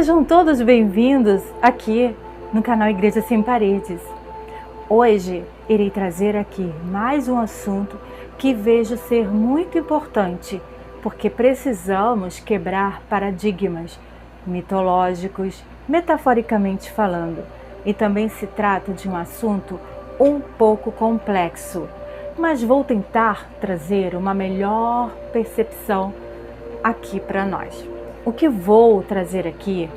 Sejam todos bem-vindos aqui no canal Igreja Sem Paredes. Hoje irei trazer aqui mais um assunto que vejo ser muito importante, porque precisamos quebrar paradigmas mitológicos, metaforicamente falando, e também se trata de um assunto um pouco complexo, mas vou tentar trazer uma melhor percepção aqui para nós. O que vou trazer aqui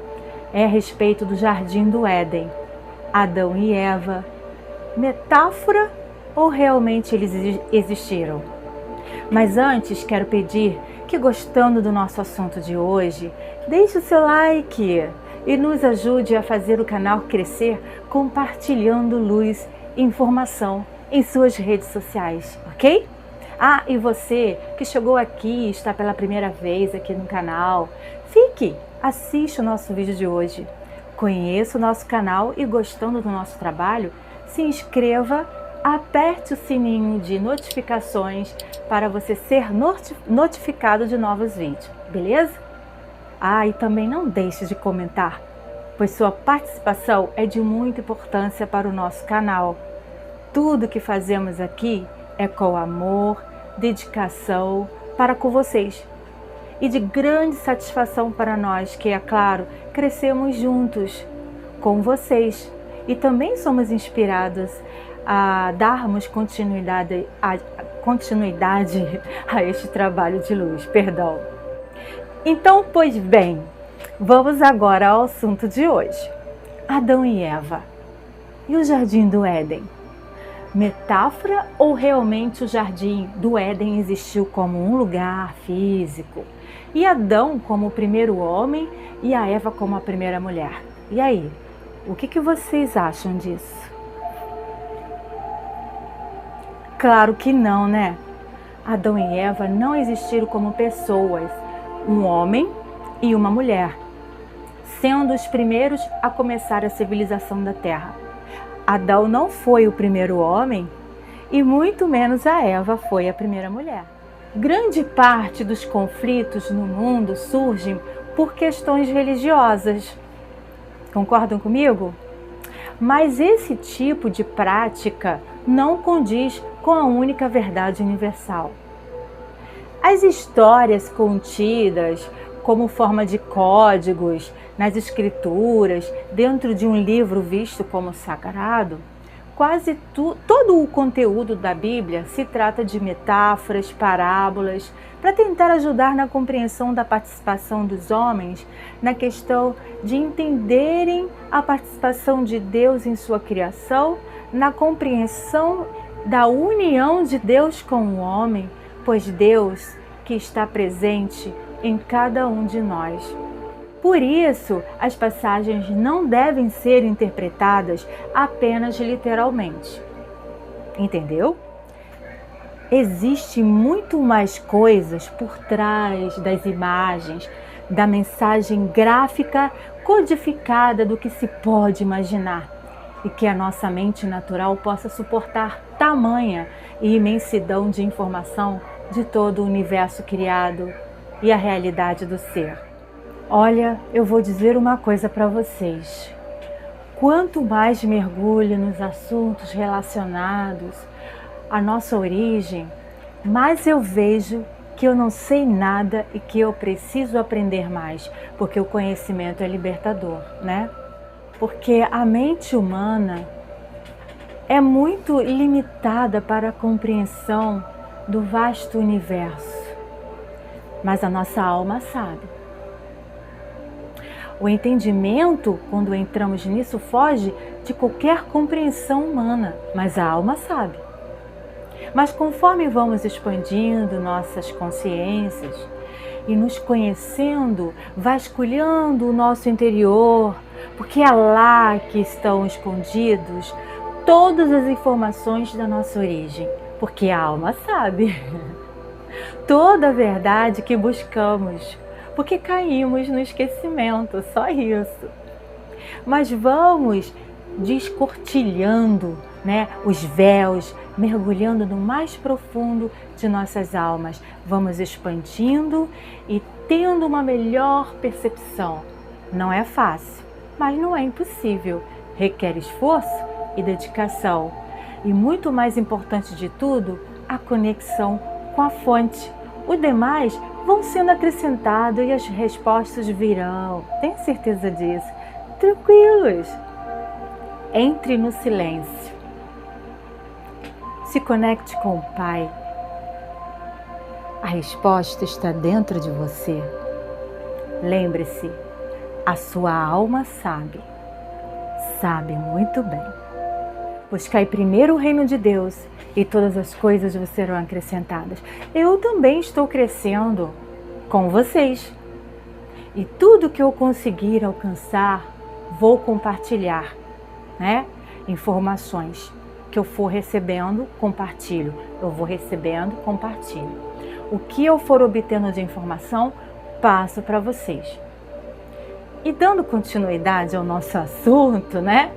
é a respeito do Jardim do Éden, Adão e Eva, metáfora ou realmente eles existiram? Mas antes quero pedir que, gostando do nosso assunto de hoje, deixe o seu like e nos ajude a fazer o canal crescer compartilhando luz e informação em suas redes sociais, ok? E você que chegou aqui e está pela primeira vez aqui no canal, assiste o nosso vídeo de hoje, conheça o nosso canal e, gostando do nosso trabalho, se inscreva, aperte o sininho de notificações para você ser notificado de novos vídeos, beleza? E também não deixe de comentar, pois sua participação é de muita importância para o nosso canal. Tudo que fazemos aqui é com amor, dedicação para com vocês e de grande satisfação para nós que, é claro, crescemos juntos com vocês e também somos inspirados a darmos continuidade a este trabalho de luz, Então, pois bem, vamos agora ao assunto de hoje. Adão e Eva e o Jardim do Éden. Metáfora ou realmente o Jardim do Éden existiu como um lugar físico? E Adão como o primeiro homem e a Eva como a primeira mulher? E aí, o que vocês acham disso? Claro que não, né? Adão e Eva não existiram como pessoas, um homem e uma mulher, sendo os primeiros a começar a civilização da Terra. Adão não foi o primeiro homem e muito menos a Eva foi a primeira mulher. Grande parte dos conflitos no mundo surgem por questões religiosas. Concordam comigo? Mas esse tipo de prática não condiz com a única verdade universal. As histórias contidas como forma de códigos nas escrituras, dentro de um livro visto como sagrado, quase todo o conteúdo da Bíblia se trata de metáforas, parábolas, para tentar ajudar na compreensão da participação dos homens na questão de entenderem a participação de Deus em sua criação, na compreensão da união de Deus com o homem, pois Deus que está presente em cada um de nós. Por isso, as passagens não devem ser interpretadas apenas literalmente. Entendeu? Existe muito mais coisas por trás das imagens, da mensagem gráfica codificada do que se pode imaginar, e que a nossa mente natural possa suportar tamanha e imensidão de informação de todo o universo criado e a realidade do ser. Olha, eu vou dizer uma coisa para vocês. Quanto mais mergulho nos assuntos relacionados à nossa origem, mais eu vejo que eu não sei nada e que eu preciso aprender mais, porque o conhecimento é libertador, né? Porque a mente humana é muito limitada para a compreensão do vasto universo, mas a nossa alma sabe. O entendimento, quando entramos nisso, foge de qualquer compreensão humana, mas a alma sabe. Mas conforme vamos expandindo nossas consciências e nos conhecendo, vasculhando o nosso interior, porque é lá que estão escondidos todas as informações da nossa origem, porque a alma sabe toda a verdade que buscamos, porque caímos no esquecimento, só isso. Mas vamos descortilhando, os véus, mergulhando no mais profundo de nossas almas. Vamos expandindo e tendo uma melhor percepção Não é fácil, mas não é impossível. Requer esforço e dedicação. E muito mais importante de tudo, a conexão com a fonte. Os demais vão sendo acrescentados e as respostas virão. Tenho certeza disso. Tranquilos. Entre no silêncio. Se conecte com o Pai. A resposta está dentro de você. Lembre-se, a sua alma sabe muito bem. Buscai primeiro o reino de Deus e todas as coisas vos serão acrescentadas. Eu também estou crescendo com vocês. E tudo que eu conseguir alcançar, vou compartilhar, né? Informações que eu for recebendo, compartilho. Eu vou recebendo, compartilho. O que eu for obtendo de informação, passo para vocês. E dando continuidade ao nosso assunto, né?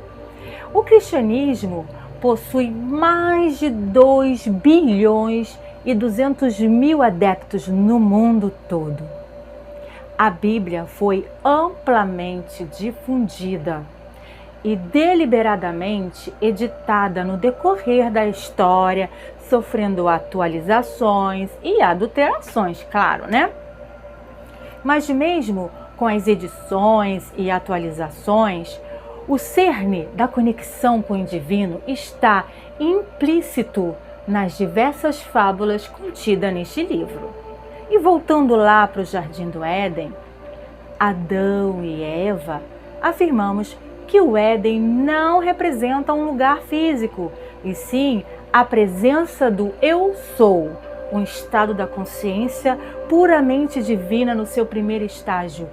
O cristianismo possui mais de 2 bilhões e 200 mil adeptos no mundo todo. A Bíblia foi amplamente difundida e deliberadamente editada no decorrer da história, sofrendo atualizações e adulterações, claro, né? Mas mesmo com as edições e atualizações, o cerne da conexão com o divino está implícito nas diversas fábulas contidas neste livro. E voltando lá para o Jardim do Éden, Adão e Eva, afirmamos que o Éden não representa um lugar físico, e sim a presença do Eu Sou, um estado da consciência puramente divina no seu primeiro estágio,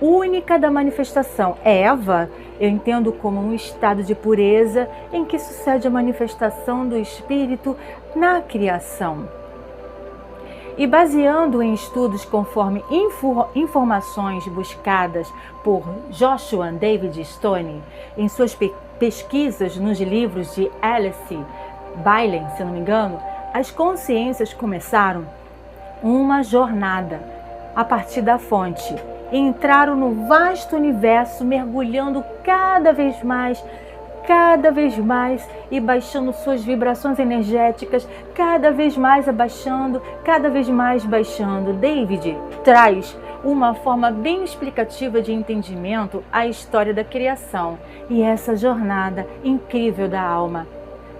única da manifestação. Eva, eu entendo como um estado de pureza em que sucede a manifestação do Espírito na criação. E baseando em estudos conforme informações buscadas por Joshua David Stone em suas pesquisas nos livros de Alice Bailey, se não me engano, as consciências começaram uma jornada a partir da fonte e entraram no vasto universo, mergulhando cada vez mais e baixando suas vibrações energéticas, cada vez mais abaixando, cada vez mais baixando. David traz uma forma bem explicativa de entendimento à história da criação e essa jornada incrível da alma.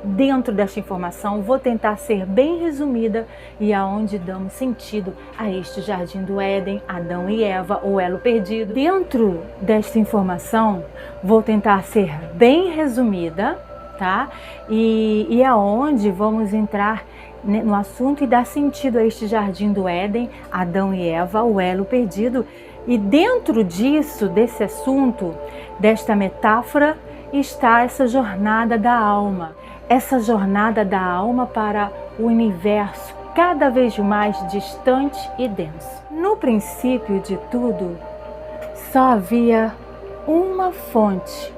Dentro desta informação, vou tentar ser bem resumida e aonde damos sentido a este Jardim do Éden, Adão e Eva, o elo perdido. Dentro desta informação, vou tentar ser bem resumida, tá? E aonde vamos entrar no assunto e dar sentido a este Jardim do Éden, Adão e Eva, o elo perdido. E dentro disso, desse assunto, desta metáfora, está essa jornada da alma. Essa jornada da alma para o universo cada vez mais distante e denso. No princípio de tudo, só havia uma fonte,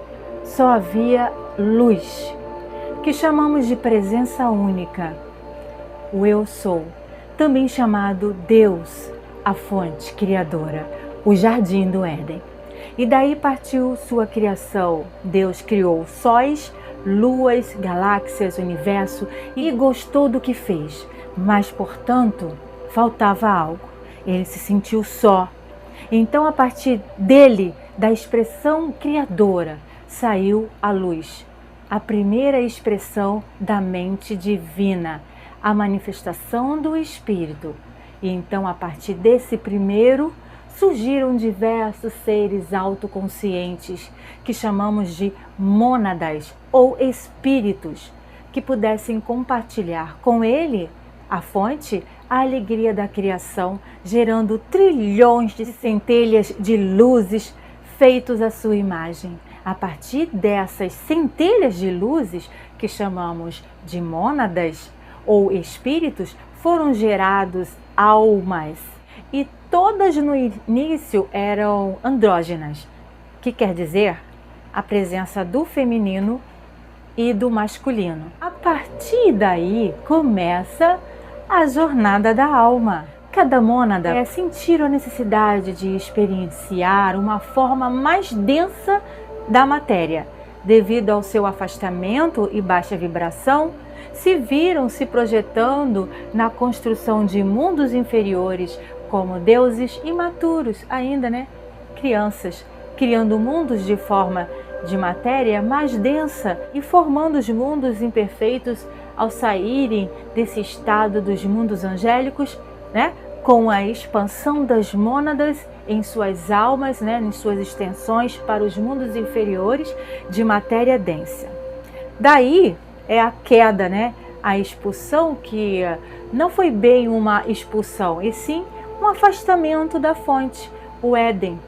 só havia luz, que chamamos de presença única, o Eu Sou, também chamado Deus, a fonte criadora, o Jardim do Éden. E daí partiu sua criação. Deus criou sóis, luas, galáxias, universo e gostou do que fez, mas, portanto, faltava algo. Ele se sentiu só. Então, a partir dele, da expressão criadora, saiu a luz, a primeira expressão da mente divina, a manifestação do Espírito. E então, a partir desse primeiro, surgiram diversos seres autoconscientes que chamamos de mônadas ou espíritos, que pudessem compartilhar com ele, a fonte, a alegria da criação, gerando trilhões de centelhas de luzes feitos à sua imagem. A partir dessas centelhas de luzes, que chamamos de mônadas ou espíritos, foram gerados almas. E todas no início eram andrógenas, que quer dizer a presença do feminino e do masculino. A partir daí começa a jornada da alma. Cada mônada sentiu a necessidade de experienciar uma forma mais densa da matéria. Devido ao seu afastamento e baixa vibração, se viram se projetando na construção de mundos inferiores, como deuses imaturos ainda, crianças, criando mundos de forma de matéria mais densa e formando os mundos imperfeitos ao saírem desse estado dos mundos angélicos, com a expansão das mônadas em suas almas, em suas extensões para os mundos inferiores de matéria densa. Daí é a queda, a expulsão, que não foi bem uma expulsão, e sim um afastamento da fonte, o Éden,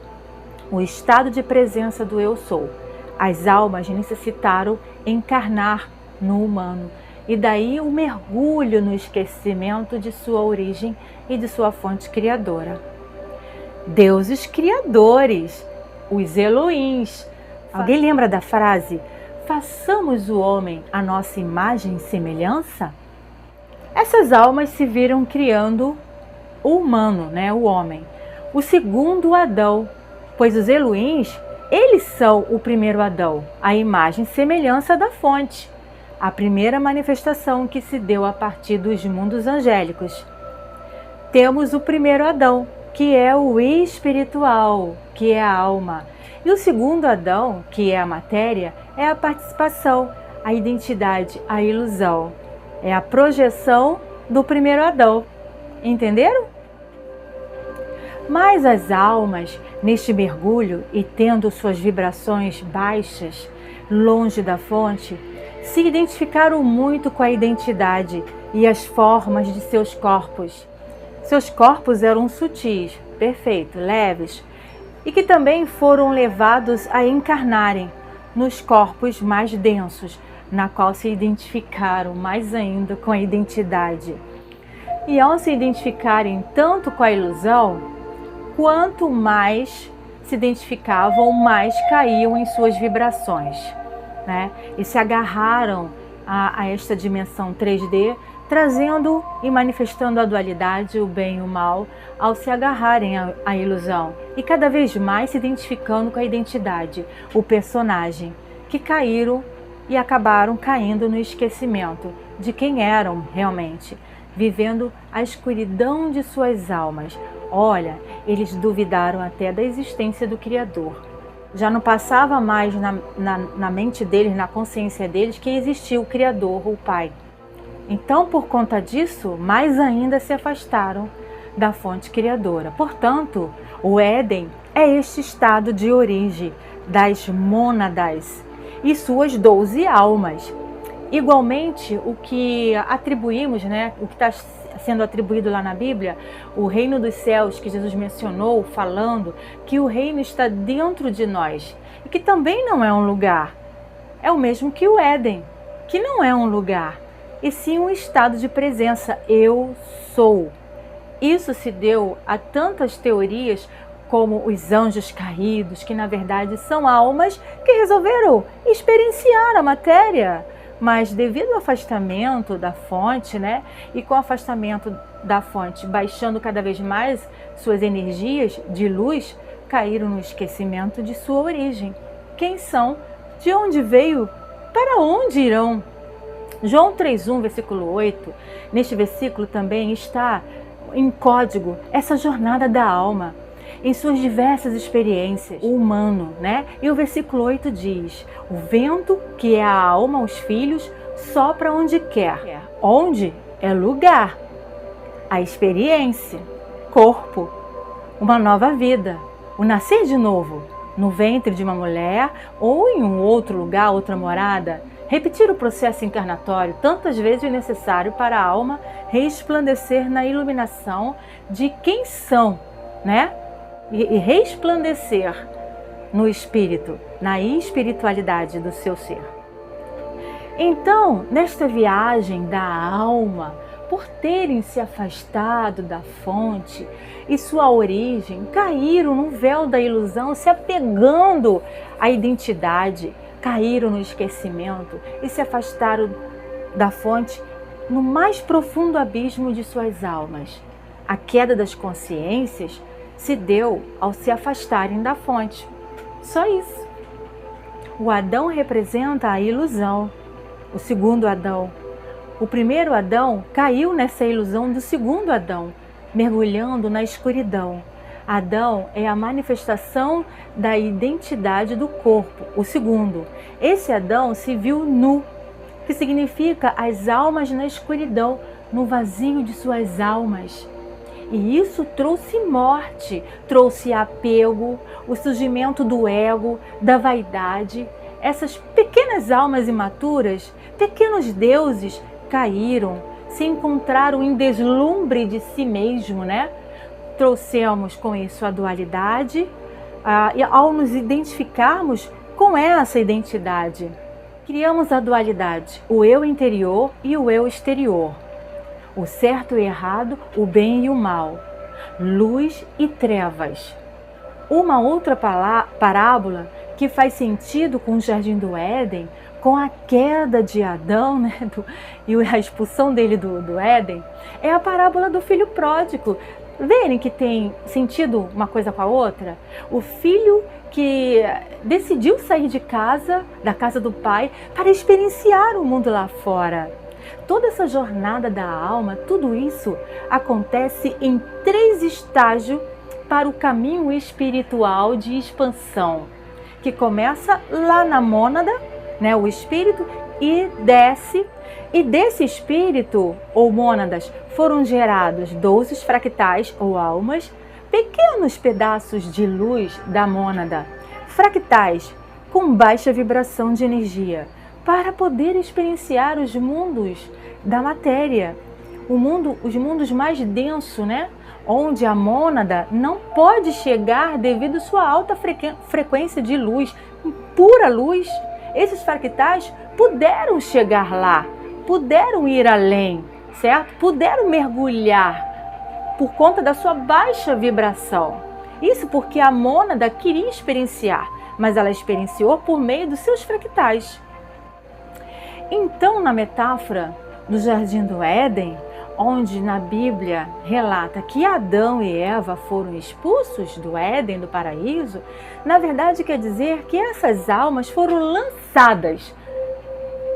o estado de presença do Eu Sou. As almas necessitaram encarnar no humano, e daí o mergulho no esquecimento de sua origem e de sua fonte criadora. Deuses criadores, os Elohims. Alguém lembra da frase: façamos o homem à nossa imagem e semelhança? Essas almas se viram criando o humano, o homem, o segundo Adão, pois os Elohims, eles são o primeiro Adão, a imagem e semelhança da fonte, a primeira manifestação que se deu a partir dos mundos angélicos. Temos o primeiro Adão, que é o espiritual, que é a alma. E o segundo Adão, que é a matéria, é a participação, a identidade, a ilusão. É a projeção do primeiro Adão. Entenderam? Mas as almas, neste mergulho e tendo suas vibrações baixas, longe da fonte, se identificaram muito com a identidade e as formas de seus corpos. Seus corpos eram sutis, perfeitos, leves, e que também foram levados a encarnarem nos corpos mais densos, na qual se identificaram mais ainda com a identidade. E ao se identificarem tanto com a ilusão, quanto mais se identificavam, mais caíam em suas vibrações, e se agarraram a esta dimensão 3D, trazendo e manifestando a dualidade, o bem e o mal, ao se agarrarem à ilusão e cada vez mais se identificando com a identidade, o personagem, que caíram e acabaram caindo no esquecimento de quem eram realmente, vivendo a escuridão de suas almas. Olha, eles duvidaram até da existência do Criador. Já não passava mais na mente deles, na consciência deles, que existia o Criador, o Pai. Então, por conta disso, mais ainda se afastaram da fonte criadora. Portanto, o Éden é este estado de origem das mônadas e suas 12 almas. Igualmente, o que atribuímos, o que está sendo atribuído lá na Bíblia, o reino dos céus que Jesus mencionou, falando que o reino está dentro de nós e que também não é um lugar. É o mesmo que o Éden, que não é um lugar, e sim um estado de presença. Eu sou. Isso se deu a tantas teorias como os anjos caídos, que na verdade são almas que resolveram experienciar a matéria. Mas devido ao afastamento da fonte, e com o afastamento da fonte baixando cada vez mais suas energias de luz, caíram no esquecimento de sua origem. Quem são? De onde veio? Para onde irão? João 3:1, versículo 8, neste versículo também está em código essa jornada da alma, em suas diversas experiências, o humano, E o versículo 8 diz: o vento, que é a alma, os filhos, sopra onde quer. Onde? É lugar. A experiência, corpo, uma nova vida, o nascer de novo, no ventre de uma mulher ou em um outro lugar, outra morada. Repetir o processo encarnatório tantas vezes é necessário para a alma resplandecer na iluminação de quem são, E resplandecer no espírito, na espiritualidade do seu ser. Então, nesta viagem da alma, por terem se afastado da fonte e sua origem, caíram no véu da ilusão, se apegando à identidade, caíram no esquecimento e se afastaram da fonte no mais profundo abismo de suas almas. A queda das consciências se deu ao se afastarem da fonte. Só isso. O Adão representa a ilusão, o segundo Adão. O primeiro Adão caiu nessa ilusão do segundo Adão, mergulhando na escuridão. Adão é a manifestação da identidade do corpo, o segundo. Esse Adão se viu nu, que significa as almas na escuridão, no vazio de suas almas. E isso trouxe morte, trouxe apego, o surgimento do ego, da vaidade. Essas pequenas almas imaturas, pequenos deuses, caíram, se encontraram em deslumbre de si mesmo, né? Trouxemos com isso a dualidade, e ao nos identificarmos com essa identidade, criamos a dualidade, o eu interior e o eu exterior, o certo e errado, o bem e o mal, luz e trevas. Uma outra parábola que faz sentido com o Jardim do Éden, com a queda de Adão, né, e a expulsão dele do Éden, é a parábola do filho pródigo. Verem que tem sentido uma coisa com a outra? O filho que decidiu sair de casa, da casa do pai, para experienciar o mundo lá fora. Toda essa jornada da alma, tudo isso acontece em 3 estágios para o caminho espiritual de expansão, que começa lá na mônada, né, o espírito, e desce. E desse espírito, ou mônadas, foram gerados 12 fractais, ou almas, pequenos pedaços de luz da mônada, fractais com baixa vibração de energia, para poder experienciar os mundos da matéria, os mundos mais densos, né? Onde a mônada não pode chegar devido à sua alta frequência de luz, pura luz. Esses fractais puderam chegar lá, puderam ir além, certo? Puderam mergulhar por conta da sua baixa vibração. Isso porque a mônada queria experienciar, mas ela experienciou por meio dos seus fractais. Então, na metáfora do Jardim do Éden, onde na Bíblia relata que Adão e Eva foram expulsos do Éden, do paraíso, na verdade quer dizer que essas almas foram lançadas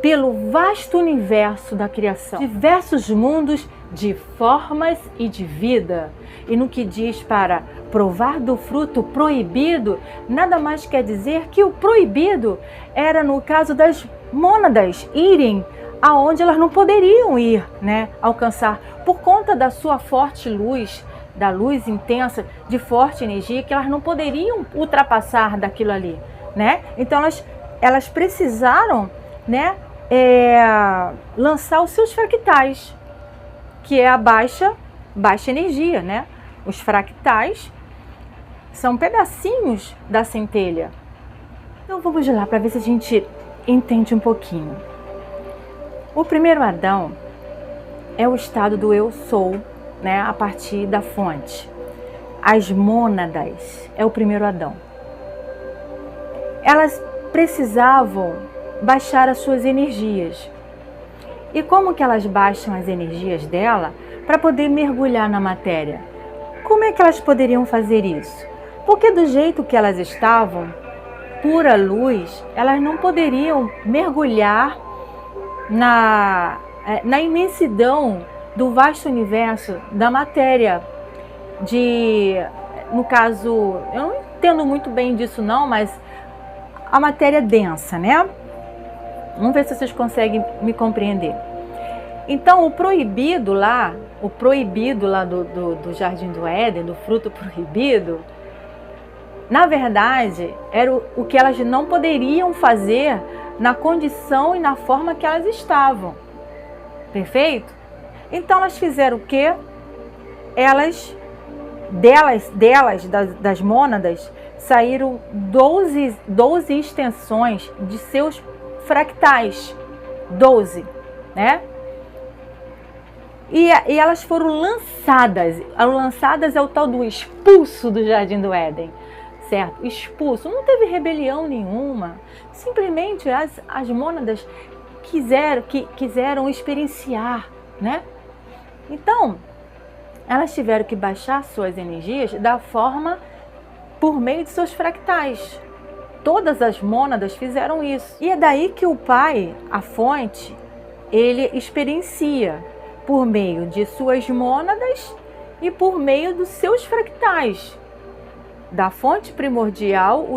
pelo vasto universo da criação, diversos mundos de formas e de vida. E no que diz para provar do fruto proibido, nada mais quer dizer que o proibido era, no caso das mônadas, irem aonde elas não poderiam ir, né, alcançar, por conta da sua forte luz, da luz intensa, de forte energia, que elas não poderiam ultrapassar daquilo ali, né? Então elas precisaram, né, lançar os seus fractais, que é a baixa energia, né? Os fractais são pedacinhos da centelha. Então vamos lá para ver se a gente entende um pouquinho. O primeiro Adão é o estado do eu sou, né, a partir da fonte. As mônadas é o primeiro Adão. Elas precisavam baixar as suas energias. E como que elas baixam as energias dela para poder mergulhar na matéria? Como é que elas poderiam fazer isso? Porque do jeito que elas estavam, pura luz, elas não poderiam mergulhar na imensidão do vasto universo da matéria. No caso, eu não entendo muito bem disso não, mas a matéria densa, né? Vamos ver se vocês conseguem me compreender. Então, o proibido lá do Jardim do Éden, do fruto proibido, na verdade, era o que elas não poderiam fazer na condição e na forma que elas estavam. Perfeito? Então, elas fizeram o quê? Das mônadas, saíram 12 extensões de seus fractais. 12, né? E elas foram lançadas. Lançadas é o tal do expulso do Jardim do Éden, certo? Expulso. Não teve rebelião nenhuma. Simplesmente as mônadas quiseram experienciar, né? Então, elas tiveram que baixar suas energias da forma por meio de seus fractais. Todas as mônadas fizeram isso. E é daí que o Pai, a fonte, ele experiencia por meio de suas mônadas e por meio dos seus fractais. Da fonte primordial,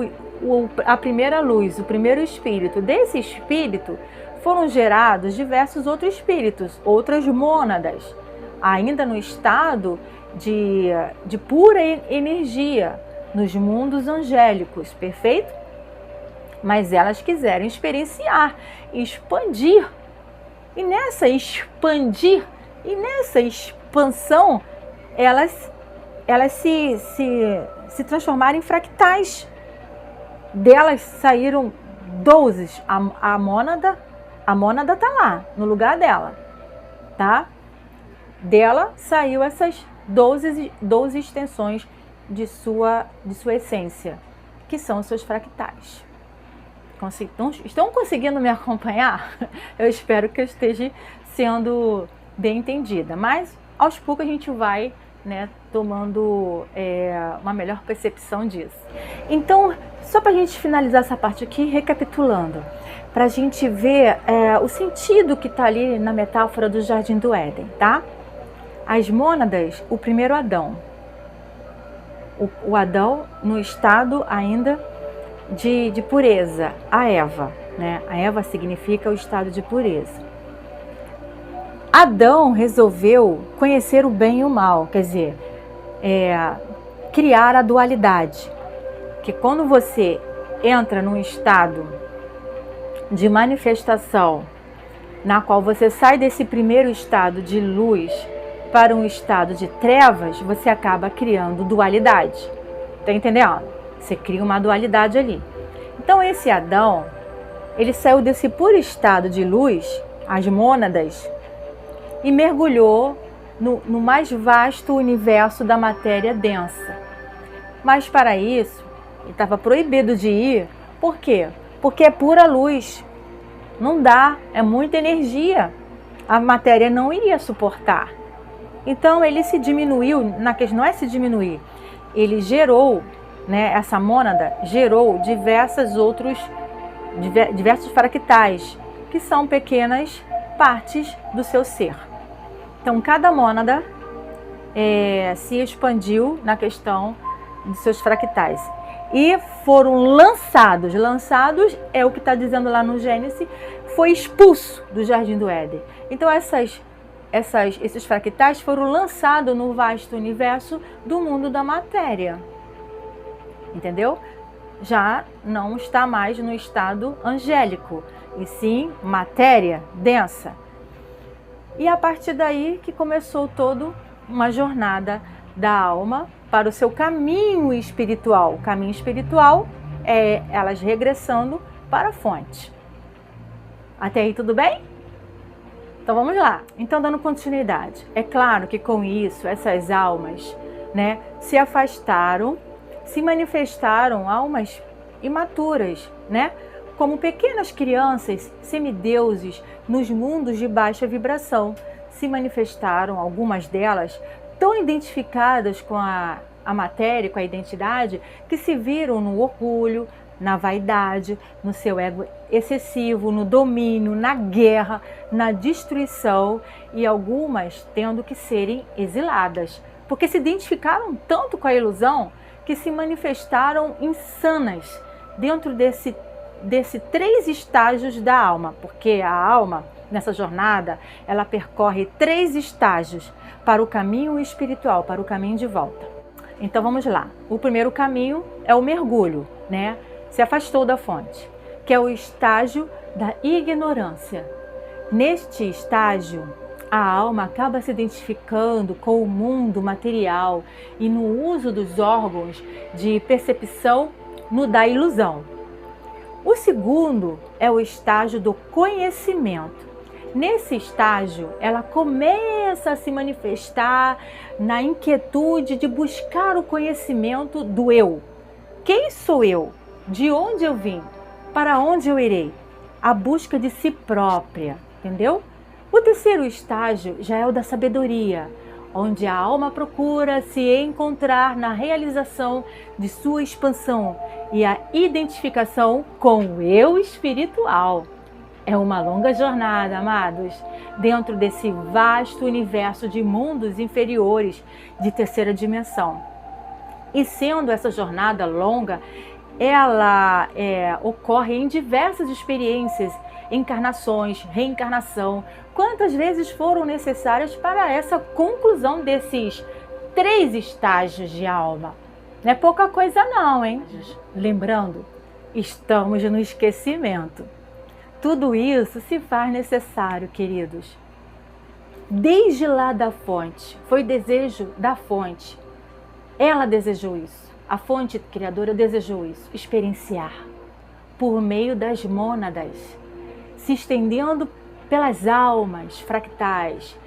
a primeira luz, o primeiro espírito. Desse espírito foram gerados diversos outros espíritos, outras mônadas, ainda no estado de pura energia, nos mundos angélicos, perfeito? Mas elas quiseram experienciar, expandir. E nessa expansão, elas se transformaram em fractais. Delas saíram 12. A mônada tá lá, no lugar dela, tá? Dela saiu essas 12 extensões de sua essência, que são os seus fractais. Estão conseguindo me acompanhar? Eu espero que eu esteja sendo bem entendida, mas aos poucos a gente vai, né, tomando uma melhor percepção disso. Então, só para a gente finalizar essa parte aqui, recapitulando, para a gente ver o sentido que está ali na metáfora do Jardim do Éden, tá? As mônadas, o primeiro Adão. O Adão no estado ainda de pureza, a Eva, né? A Eva significa o estado de pureza. Adão resolveu conhecer o bem e o mal, quer dizer, criar a dualidade. Que quando você entra num estado de manifestação, na qual você sai desse primeiro estado de luz para um estado de trevas, você acaba criando dualidade. Tá entendendo? Você cria uma dualidade ali. Então esse Adão, ele saiu desse puro estado de luz, as mônadas, e mergulhou no mais vasto universo da matéria densa. Mas para isso, ele estava proibido de ir. Por quê? Porque é pura luz. Não dá, é muita energia. A matéria não iria suportar. Então ele se diminuiu, não é se diminuir, ele gerou, né, essa mônada gerou diversos fractais, que são pequenas partes do seu ser. Então cada mônada se expandiu na questão de seus fractais. E foram lançados é o que está dizendo lá no Gênesis, foi expulso do Jardim do Éden. Então esses fractais foram lançados no vasto universo do mundo da matéria. Entendeu? Já não está mais no estado angélico, e sim matéria densa. E a partir daí que começou toda uma jornada da alma para o seu caminho espiritual. O caminho espiritual é elas regressando para a fonte. Até aí tudo bem? Então vamos lá. Então, dando continuidade. É claro que com isso, essas almas, né, se afastaram, se manifestaram almas imaturas, né, como pequenas crianças, semideuses, nos mundos de baixa vibração. Se manifestaram, algumas delas, tão identificadas com a matéria, com a identidade, que se viram no orgulho, na vaidade, no seu ego excessivo, no domínio, na guerra, na destruição, e algumas tendo que serem exiladas, porque se identificaram tanto com a ilusão que se manifestaram insanas dentro desse 3 estágios da alma, porque a alma, nessa jornada, ela percorre 3 estágios para o caminho espiritual, para o caminho de volta. Então vamos lá. O primeiro caminho é o mergulho, né? Se afastou da fonte, que é o estágio da ignorância. Neste estágio, a alma acaba se identificando com o mundo material e no uso dos órgãos de percepção da ilusão. O segundo é o estágio do conhecimento. Nesse estágio, ela começa a se manifestar na inquietude de buscar o conhecimento do eu. Quem sou eu? De onde eu vim? Para onde eu irei? A busca de si própria, entendeu? O terceiro estágio já é o da sabedoria, onde a alma procura se encontrar na realização de sua expansão e a identificação com o eu espiritual. É uma longa jornada, amados, dentro desse vasto universo de mundos inferiores de terceira dimensão. E sendo essa jornada longa, ela ocorre em diversas experiências, encarnações, reencarnação. Quantas vezes foram necessárias para essa conclusão desses 3 estágios de alma? Não é pouca coisa não, hein? Lembrando, estamos no esquecimento. Tudo isso se faz necessário, queridos. Desde lá da fonte, foi desejo da fonte. Ela desejou isso. A fonte criadora desejou isso, experienciar por meio das mônadas, se estendendo pelas almas fractais.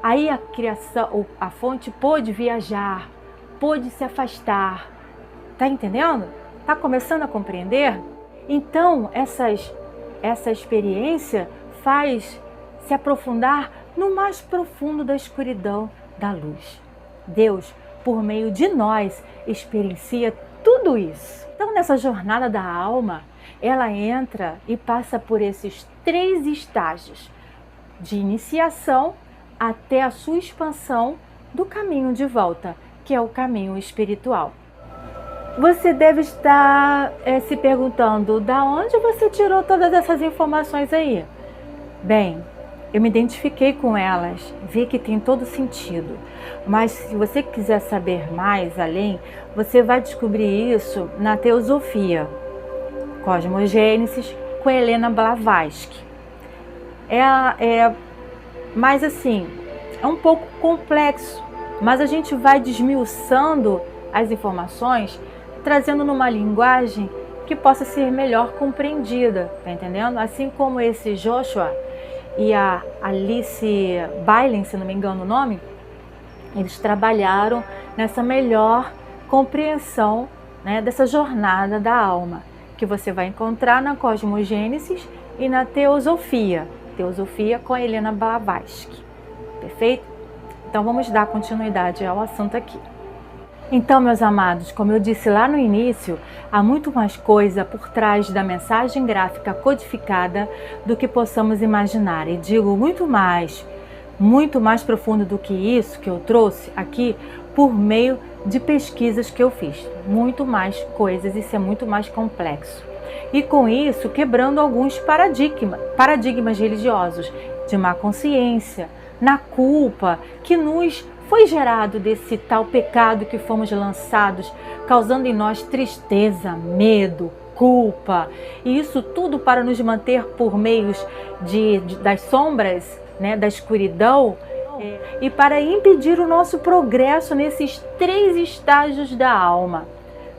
Aí a criação, a fonte pôde viajar, pôde se afastar. Tá entendendo? Tá começando a compreender? Então, essa experiência faz se aprofundar no mais profundo da escuridão da luz. Deus, por meio de nós, experiencia tudo isso. Então, nessa jornada da alma, ela entra e passa por esses 3 estágios de iniciação até a sua expansão do caminho de volta, que é o caminho espiritual. Você deve estar se perguntando, da onde você tirou todas essas informações aí? Bem, eu me identifiquei com elas, vi que tem todo sentido. Mas se você quiser saber mais além, você vai descobrir isso na Teosofia, Cosmogênesis, com Helena Blavatsky. Mas assim, é um pouco complexo, mas a gente vai desmiuçando as informações, trazendo numa linguagem que possa ser melhor compreendida, tá entendendo? Assim como esse Joshua e a Alice Bailey, se não me engano o nome, eles trabalharam nessa melhor compreensão, né, dessa jornada da alma, que você vai encontrar na Cosmogênesis e na Teosofia com a Helena Blavatsky. Perfeito? Então vamos dar continuidade ao assunto aqui. Então, meus amados, como eu disse lá no início, há muito mais coisa por trás da mensagem gráfica codificada do que possamos imaginar. E digo muito mais profundo do que isso que eu trouxe aqui por meio de pesquisas que eu fiz. Muito mais coisas, isso é muito mais complexo. E com isso, quebrando alguns paradigmas religiosos de má consciência, na culpa que nos foi gerado desse tal pecado que fomos lançados, causando em nós tristeza, medo, culpa. E isso tudo para nos manter por meios das sombras, né, da escuridão, e para impedir o nosso progresso nesses 3 estágios da alma.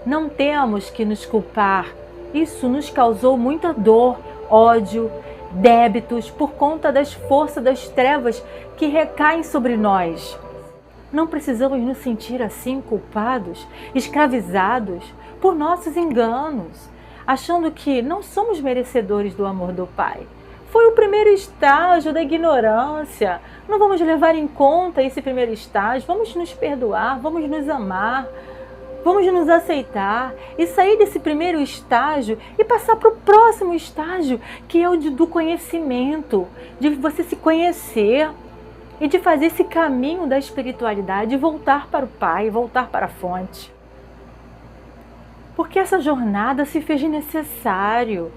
Não temos que nos culpar. Isso nos causou muita dor, ódio, débitos por conta das forças das trevas que recaem sobre nós. Não precisamos nos sentir assim culpados, escravizados por nossos enganos, achando que não somos merecedores do amor do Pai. Foi o primeiro estágio da ignorância. Não vamos levar em conta esse primeiro estágio, vamos nos perdoar, vamos nos amar, vamos nos aceitar e sair desse primeiro estágio e passar para o próximo estágio, que é o do conhecimento, de você se conhecer e de fazer esse caminho da espiritualidade e voltar para o Pai, voltar para a fonte. Porque essa jornada se fez necessário.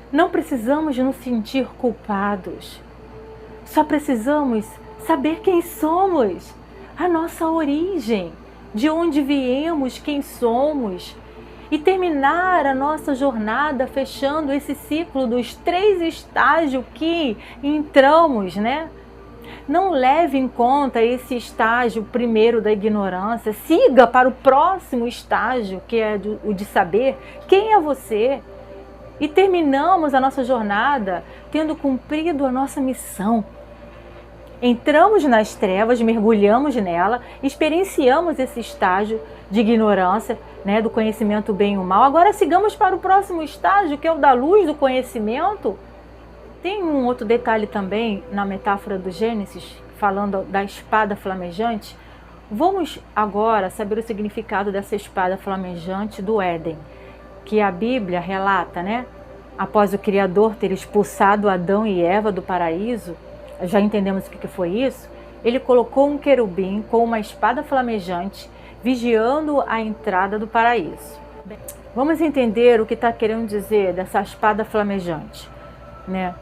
Não precisamos nos sentir culpados. Só precisamos saber quem somos, a nossa origem, de onde viemos, quem somos, e terminar a nossa jornada fechando esse ciclo dos 3 estágios que entramos, né? Não leve em conta esse estágio primeiro da ignorância, siga para o próximo estágio, que é o de saber quem é você. E terminamos a nossa jornada tendo cumprido a nossa missão. Entramos nas trevas, mergulhamos nela, experienciamos esse estágio de ignorância, né, do conhecimento bem e o mal. Agora sigamos para o próximo estágio, que é o da luz do conhecimento. Tem um outro detalhe também na metáfora do Gênesis, falando da espada flamejante, vamos agora saber o significado dessa espada flamejante do Éden, que a Bíblia relata, né? Após o Criador ter expulsado Adão e Eva do paraíso, já entendemos o que foi isso, ele colocou um querubim com uma espada flamejante vigiando a entrada do paraíso. Vamos entender o que está querendo dizer dessa espada flamejante, né?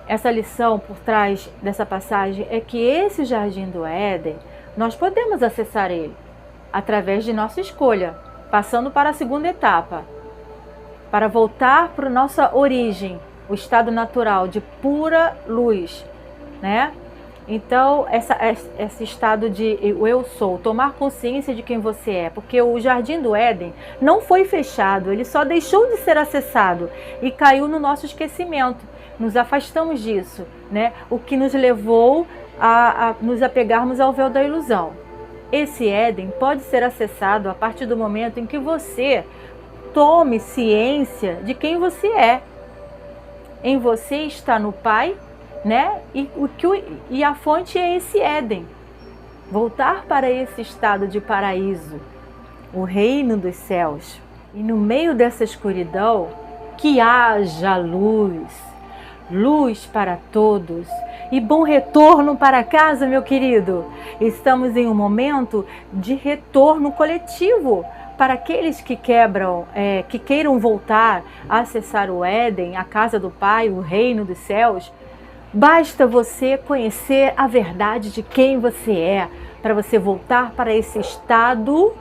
Essa lição por trás dessa passagem é que esse jardim do Éden, nós podemos acessar ele através de nossa escolha, passando para a segunda etapa, para voltar para a nossa origem, o estado natural de pura luz, né? Então, esse estado de eu sou, tomar consciência de quem você é, porque o Jardim do Éden não foi fechado, ele só deixou de ser acessado e caiu no nosso esquecimento. Nos afastamos disso, né? O que nos levou a nos apegarmos ao véu da ilusão. Esse Éden pode ser acessado a partir do momento em que você tome ciência de quem você é. Em você está no Pai, né? E a fonte é esse Éden. Voltar para esse estado de paraíso, o reino dos céus. E no meio dessa escuridão, que haja luz. Luz para todos e bom retorno para casa, meu querido. Estamos em um momento de retorno coletivo para aqueles que queiram voltar a acessar o Éden, a casa do Pai, o reino dos céus. Basta você conhecer a verdade de quem você é para você voltar para esse estado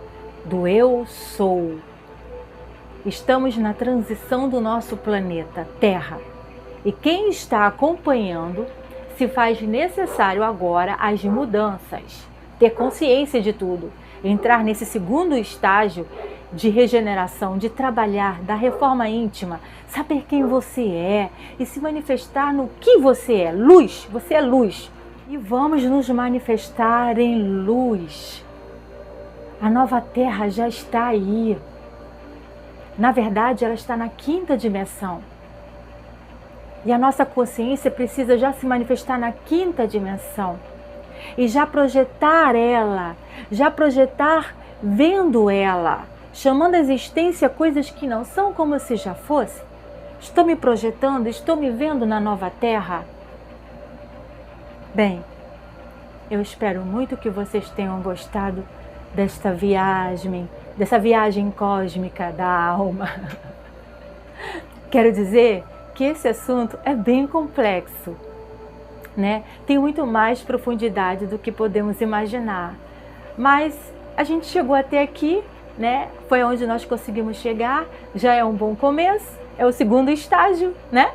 do eu sou. Estamos na transição do nosso planeta Terra. E quem está acompanhando, se faz necessário agora as mudanças, ter consciência de tudo, entrar nesse segundo estágio de regeneração, de trabalhar, da reforma íntima, saber quem você é e se manifestar no que você é. Luz, você é luz. E vamos nos manifestar em luz. A nova Terra já está aí. Na verdade, ela está na quinta dimensão. E a nossa consciência precisa já se manifestar na quinta dimensão. E já projetar ela, já projetar vendo ela, chamando a existência coisas que não são como se já fosse. Estou me projetando, estou me vendo na nova Terra. Bem, eu espero muito que vocês tenham gostado dessa viagem cósmica da alma. Quero dizer que esse assunto é bem complexo, né? Tem muito mais profundidade do que podemos imaginar. Mas a gente chegou até aqui, né? Foi onde nós conseguimos chegar, já é um bom começo, é o segundo estágio, né?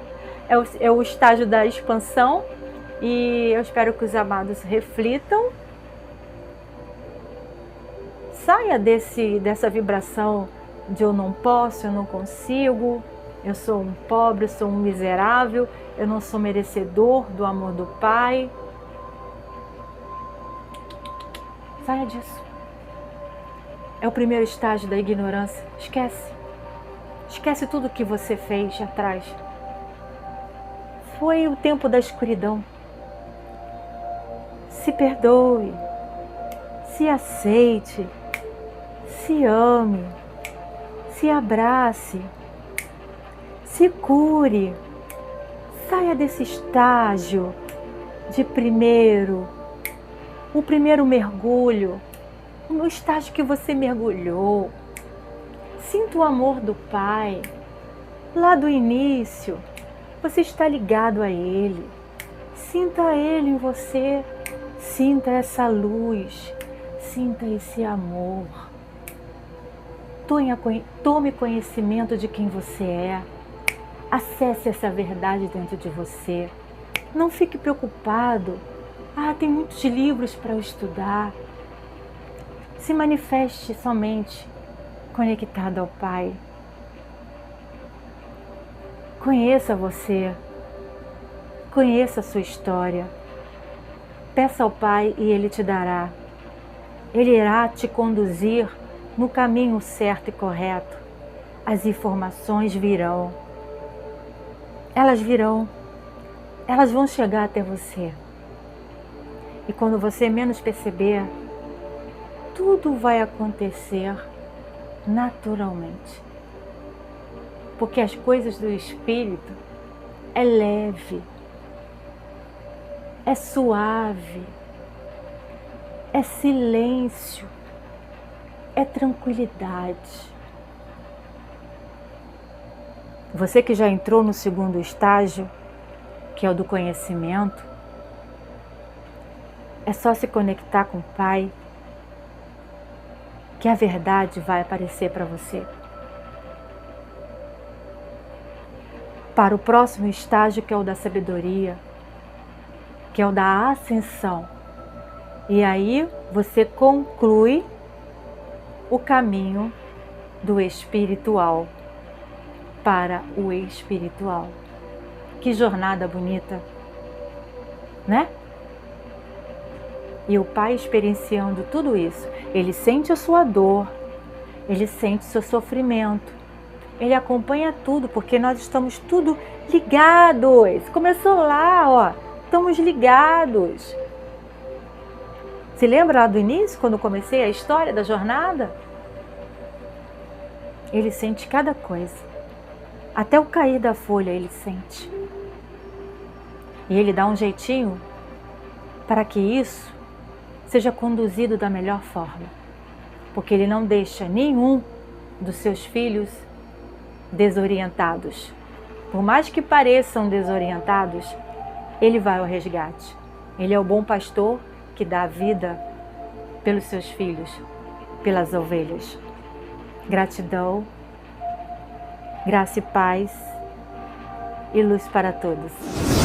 É o estágio da expansão e eu espero que os amados reflitam. Saia dessa vibração de eu não posso, eu não consigo, eu sou um pobre, eu sou um miserável, eu não sou merecedor do amor do Pai. Saia disso. É o primeiro estágio da ignorância. Esquece. Esquece tudo que você fez atrás. Foi o tempo da escuridão. Se perdoe. Se aceite. Se ame. Se abrace. Se cure, saia desse estágio de o primeiro mergulho, no estágio que você mergulhou. Sinta o amor do Pai, lá do início, você está ligado a Ele. Sinta Ele em você, sinta essa luz, sinta esse amor. Tome conhecimento de quem você é. Acesse essa verdade dentro de você. Não fique preocupado. Tem muitos livros para eu estudar. Se manifeste somente conectado ao Pai. Conheça você. Conheça a sua história. Peça ao Pai e Ele te dará. Ele irá te conduzir no caminho certo e correto. As informações virão. Elas virão, elas vão chegar até você. E quando você menos perceber, tudo vai acontecer naturalmente. Porque as coisas do Espírito é leve, é suave, é silêncio, é tranquilidade. Você que já entrou no segundo estágio, que é o do conhecimento, é só se conectar com o Pai, que a verdade vai aparecer para você. Para o próximo estágio, que é o da sabedoria, que é o da ascensão. E aí você conclui o caminho do espiritual para o espiritual. Que jornada bonita, né? E o Pai experienciando tudo isso, ele sente a sua dor, ele sente o seu sofrimento, ele acompanha tudo, porque nós estamos tudo ligados. Começou lá, ó, estamos ligados. Se lembra lá do início, quando comecei a história da jornada? Ele sente cada coisa. Até o cair da folha ele sente. E ele dá um jeitinho para que isso seja conduzido da melhor forma. Porque ele não deixa nenhum dos seus filhos desorientados. Por mais que pareçam desorientados, ele vai ao resgate. Ele é o bom pastor que dá a vida pelos seus filhos, pelas ovelhas. Gratidão, graça e paz e luz para todos.